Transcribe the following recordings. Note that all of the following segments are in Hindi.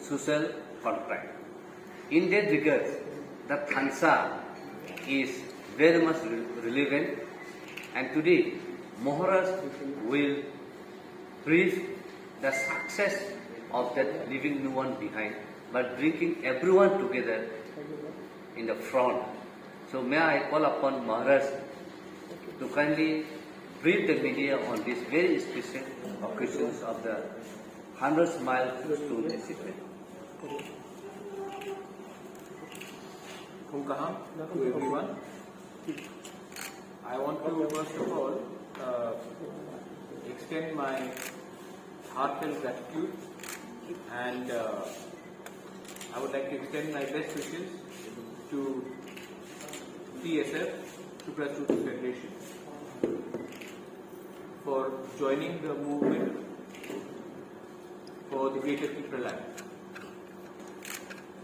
social contract. In that regard, the Thansa is very much relevant, and today Maharaj will brief the success of that leaving no one behind, but bringing everyone together in the front. So may I call upon Maharaj to kindly brief the media on this very special occasions of the 100th milestone achievement. Kumkaham to everyone. I want to first of all extend my heartfelt gratitude, and I would like to extend my best wishes to TSF, Tripura Students Federation, for joining the movement for the Greater Tripura Land.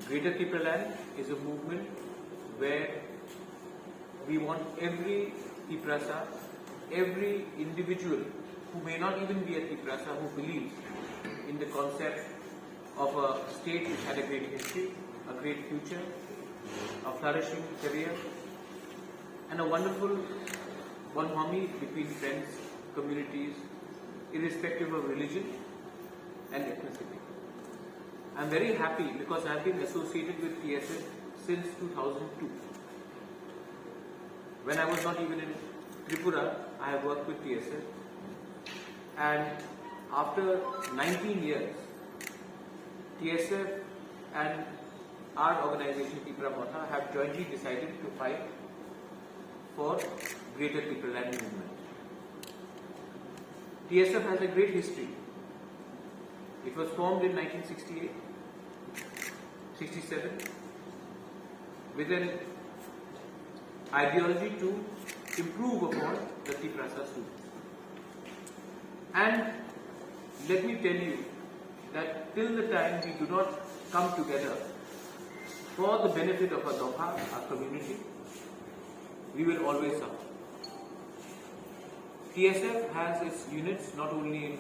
Greater Tripura Land is a movement where we want every Triprasa, every individual who may not even be a Triprasa, who believes in the concept of a state which had a great history, a great future, a flourishing career, and a wonderful harmony between friends, communities, irrespective of religion and ethnicity. I am very happy because I have been associated with TSF since 2002. When I was not even in Tripura, I have worked with TSF, and after 19 years, TSF and our organization Tripura Motha have jointly decided to fight for Greater Tripura Land movement. TSF has a great history. It was formed in 1968, 67, with an ideology to improve upon the Triprasa students. And let me tell you that till the time we do not come together for the benefit of our Dokha, our community, we will always suffer. TSF has its units not only in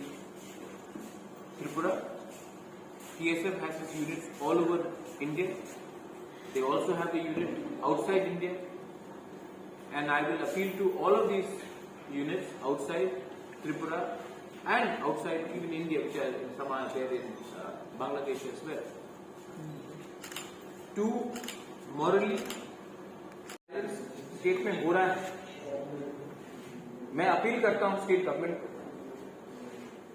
Tripura, TSF has its units all over India. They also have a unit outside India, and I will appeal to all of these units outside Tripura and outside even India, which are in some are there in Bangladesh as well, to morally state में हो रहा है. मैं अपील करता हूं स्टेट गवर्नमेंट को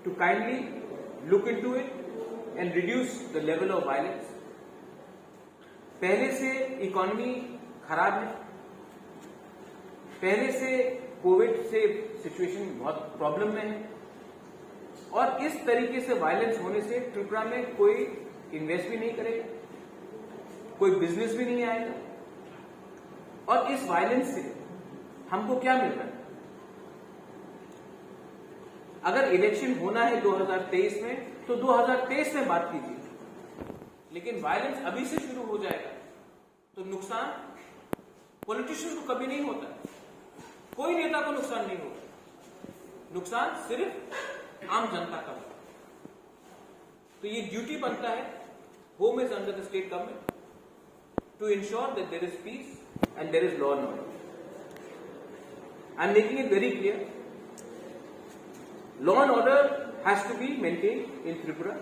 to kindly look into it and reduce the level of violence. पहले से इकोनॉमी खराब है, पहले से कोविड से सिचुएशन बहुत प्रॉब्लम में है, और इस तरीके से वायलेंस होने से त्रिपुरा में कोई इन्वेस्ट भी नहीं करेगा, कोई बिजनेस भी नहीं आएगा. और इस वायलेंस से हमको क्या मिल रहा है? अगर इलेक्शन होना है 2023 में तो 2023 में बात कीजिए, लेकिन वायलेंस अभी से शुरू हो जाएगा तो नुकसान पॉलिटिशियन को कभी नहीं होता, कोई नेता को नुकसान नहीं होगा, नुकसान सिर्फ आम जनता का होगा. तो ये ड्यूटी बनता है, home is under the state government to ensure that there is peace and there is law and order. I am making it very clear. Law and order has to be maintained in Tripura,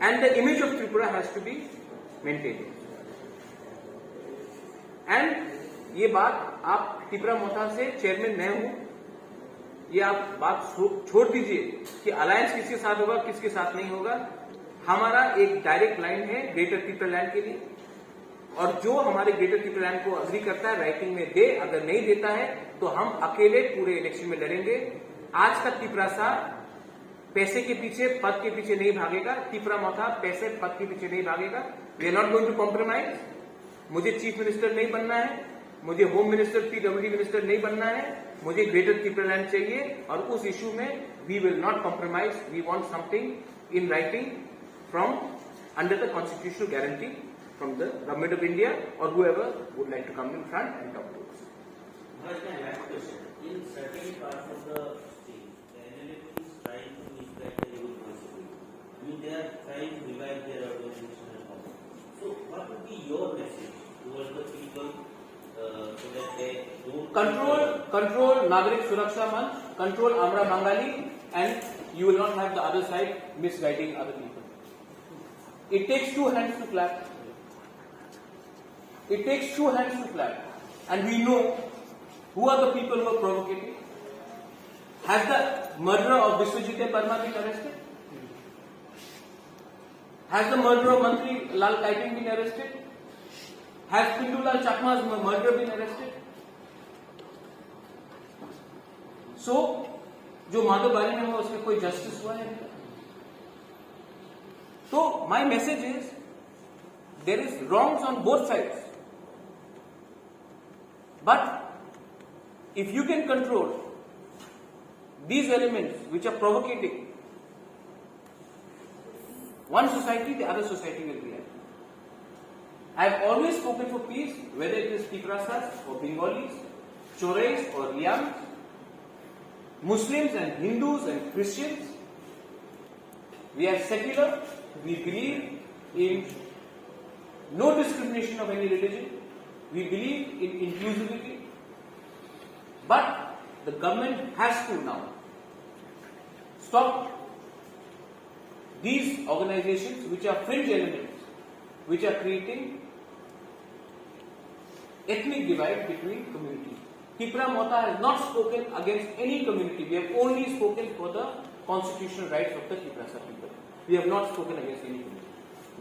and the image of Tripura has to be maintained. And ये बात आप त्रिपुरा मोथा से चेयरमैन मैं हूं, ये आप बात छोड़ दीजिए कि अलायंस किसके साथ होगा किसके साथ नहीं होगा. हमारा एक डायरेक्ट लाइन है ग्रेटर ट्रिपल लैंड के लिए, और जो हमारे ग्रेटर ट्रिपल लैंड को अग्री करता है राइटिंग में दे, अगर नहीं देता है तो हम अकेले पूरे इलेक्शन में लड़ेंगे. आज का त्रिपुरासा पैसे के पीछे पद के पीछे नहीं भागेगा, त्रिपुरा मोथा पैसे पद के पीछे नहीं भागेगा. We are not going to compromise. मुझे चीफ मिनिस्टर नहीं बनना है, मुझे होम मिनिस्टर पीडब्ल्यूडी मिनिस्टर नहीं बनना है, मुझे ग्रेटर ट्रिपल लैंड चाहिए, और उस इश्यू में we will not compromise. We want something in writing from under the constitutional guarantee from the government of India or whoever would like to come in front and talk to us. My last question. In certain parts of the state, the NLF is trying to respect the rules. I mean, they are trying to revive would be your message towards the people so that they don't Control Nagarik Suraksha Manch, control Amra Bangali, and you will not have the other side misguiding other people. It takes two hands to clap. It takes two hands to clap. And we know who are the people who are provocating. Has the murderer of Biswajit Parma been arrested? Has the murderer of Mantri Lal Kaiping been arrested? Has Pindulal Chakma's murderer been arrested? So, जो माधव बारी में हुआ उसमें कोई जस्टिस हुआ है? So, my message is, there is wrongs on both sides. But, if you can control these elements which are provocating one society, the other society will be happy. I have always spoken for peace, whether it is Tiprasas or Bengalis, Chorais or Liams, Muslims and Hindus and Christians. We are secular. We believe in no discrimination of any religion. We believe in inclusivity. But the government has to now stop these organizations which are fringe elements, which are creating ethnic divide between communities. Tipra Mota has not spoken against any community. We have only spoken for the constitutional rights of the Tiprasa people. We have not spoken against any community.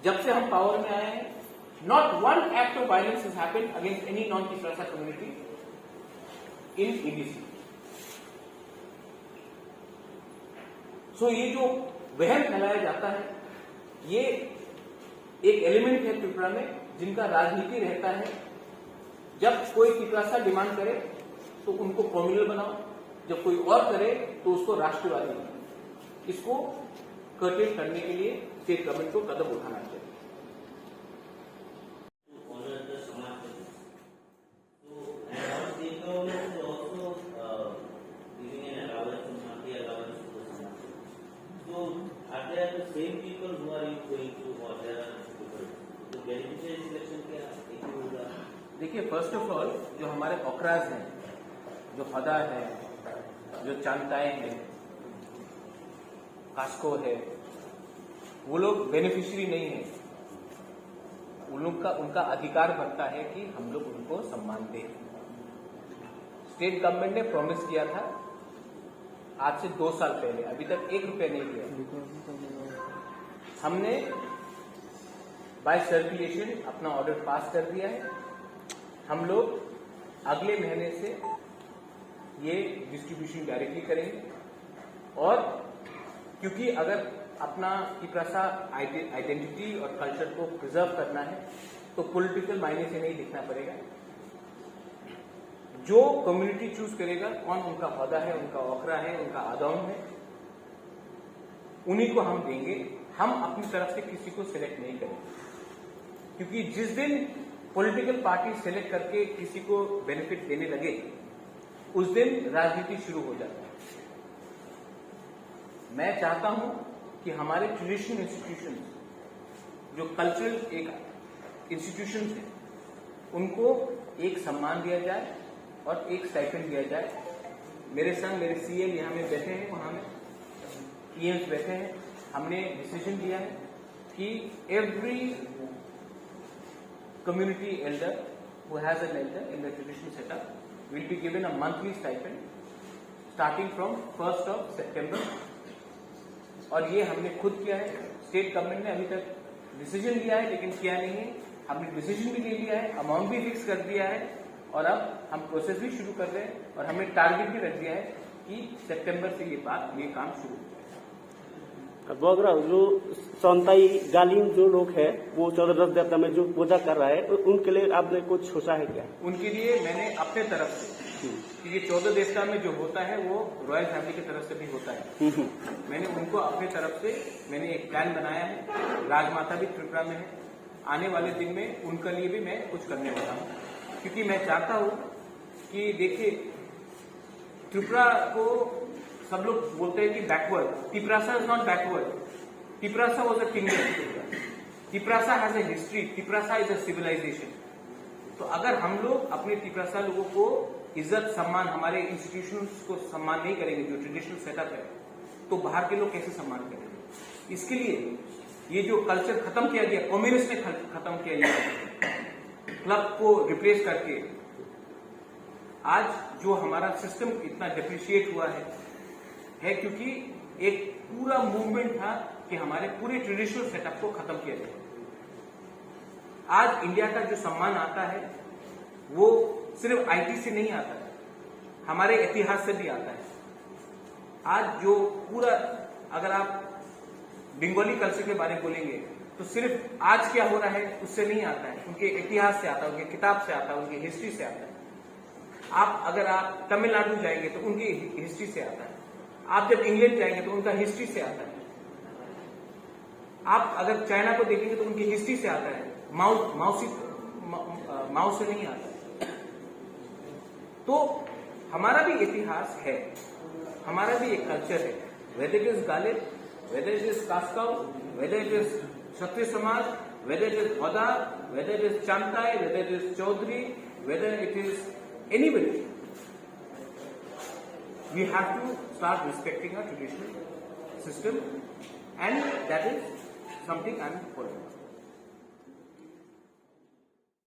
जब से हम पावर में आए हैं, not one act of violence has happened against any non-Tiprasa community in EDC. So ये जो वहम फैलाया जाता है, ये एक एलिमेंट है त्रिपुरा में जिनका राजनीति रहता है। जब कोई तिपरासा डिमांड करे तो उनको कम्युनल बनाओ, जब कोई और करे तो उसको राष्ट्रवादी बनाओ। इसको कर्टेल करने के लिए स्टेट गवर्नमेंट को कदम उठाना चाहिए। Same people who are going to or there are people तो बेनिफिशियल सिलेक्शन क्या एक ही होगा। देखिए, फर्स्ट ऑफ ऑल जो हमारे ओकराज हैं, जो हदा है, जो चांताए हैं, कास्को है, वो लोग बेनिफिशियरी नहीं है। उन लोग का उनका अधिकार बनता है कि हम लोग उनको सम्मान दें। स्टेट गवर्नमेंट ने प्रॉमिस किया था आज से 2 साल पहले, अभी तक 1 रुपया नहीं दिया। हमने बाय सर्कुलेशन अपना ऑर्डर पास कर दिया है। हम लोग अगले महीने से ये डिस्ट्रीब्यूशन डायरेक्टली करेंगे। और क्योंकि अगर अपना तिपरासा आइडेंटिटी और कल्चर को प्रिजर्व करना है तो पॉलिटिकल मायने से नहीं देखना पड़ेगा। जो कम्युनिटी चूज करेगा, कौन उनका हौदा है, उनका ओकरा है, उनका आदौन है, उन्हीं को हम देंगे। हम अपनी तरफ से किसी को सिलेक्ट नहीं करेंगे, क्योंकि जिस दिन पॉलिटिकल पार्टी सिलेक्ट करके किसी को बेनिफिट देने लगे उस दिन राजनीति शुरू हो जाता है। मैं चाहता हूं कि हमारे ट्रेडिशनल इंस्टीट्यूशन, जो कल्चरल एक इंस्टीट्यूशन है, उनको एक सम्मान दिया जाए और एक स्टाइपेंड दिया जाए। मेरे संग मेरे सीएल यहाँ में बैठे हैं, वहां में पीएम्स बैठे हैं। हमने डिसीजन लिया है कि every community Elder who has an elder in the traditional setup will be given a monthly stipend starting from 1st of September। और ये हमने खुद किया है। स्टेट गवर्नमेंट ने अभी तक डिसीजन लिया है लेकिन किया नहीं है। हमने डिसीजन भी ले लिया है, अमाउंट भी फिक्स कर दिया है और अब हम प्रोसेस भी शुरू कर रहे हैं। और हमने टारगेट भी रख दिया है कि सितंबर से ये काम शुरू हो। बगरा जो संताई गालिम जो लोग है वो 14-10 देवता में जो पूजा कर रहा है, उनके लिए आपने कुछ सोचा है क्या? उनके लिए मैंने अपने तरफ से कि ये 14 देवता में जो होता है वो रॉयल फैमिली की तरफ से भी होता है। मैंने उनको अपने तरफ से मैंने एक प्लान बनाया है। राजमाता भी त्रिपुरा में है। आने वाले दिन में उनके लिए भी मैं कुछ करने वाला हूँ, क्योंकि मैं चाहता हूँ कि देखिए, त्रिपुरा को सब लोग बोलते हैं कि backward. Tiprasa is not backward. Tiprasa was a kingdom. Tiprasa has a history, Tiprasa is a civilisation. तो अगर हम लोग अपने तिपरासा लोगों को इज्जत सम्मान, हमारे इंस्टीट्यूशंस को सम्मान नहीं करेंगे, जो ट्रेडिशनल सेटअप है, तो बाहर के लोग कैसे सम्मान करेंगे? इसके लिए ये जो कल्चर खत्म किया गया, कम्युनिस्ट ने खत्म किया गया, क्लब को रिप्लेस करके, आज जो हमारा सिस्टम इतना डिप्रिशिएट हुआ है क्योंकि एक पूरा मूवमेंट था कि हमारे पूरे ट्रेडिशनल सेटअप को खत्म किया जाए। आज इंडिया का जो सम्मान आता है वो सिर्फ आईटी से नहीं आता है, हमारे इतिहास से भी आता है। आज जो पूरा, अगर आप बंगाली कल्चर के बारे में बोलेंगे तो सिर्फ आज क्या हो रहा है उससे नहीं आता है, उनके इतिहास से आता है, उनके किताब से आता है, उनकी हिस्ट्री से आता है। अगर आप तमिलनाडु जाएंगे तो उनकी हिस्ट्री से आता है, आप जब इंग्लैंड जाएंगे तो उनका हिस्ट्री से आता है, आप अगर चाइना को देखेंगे तो उनकी हिस्ट्री से आता है, माओ से नहीं आता है। तो हमारा भी इतिहास है, हमारा भी एक कल्चर है, whether it is Ghalib, whether it is कास्काउ, whether it is Kshatriya Samaj, whether it is होदा, वेदर इट इज चांताई, whether it is Chaudhary, whether it is anybody, we have to start respecting our traditional system, and that is something I am following.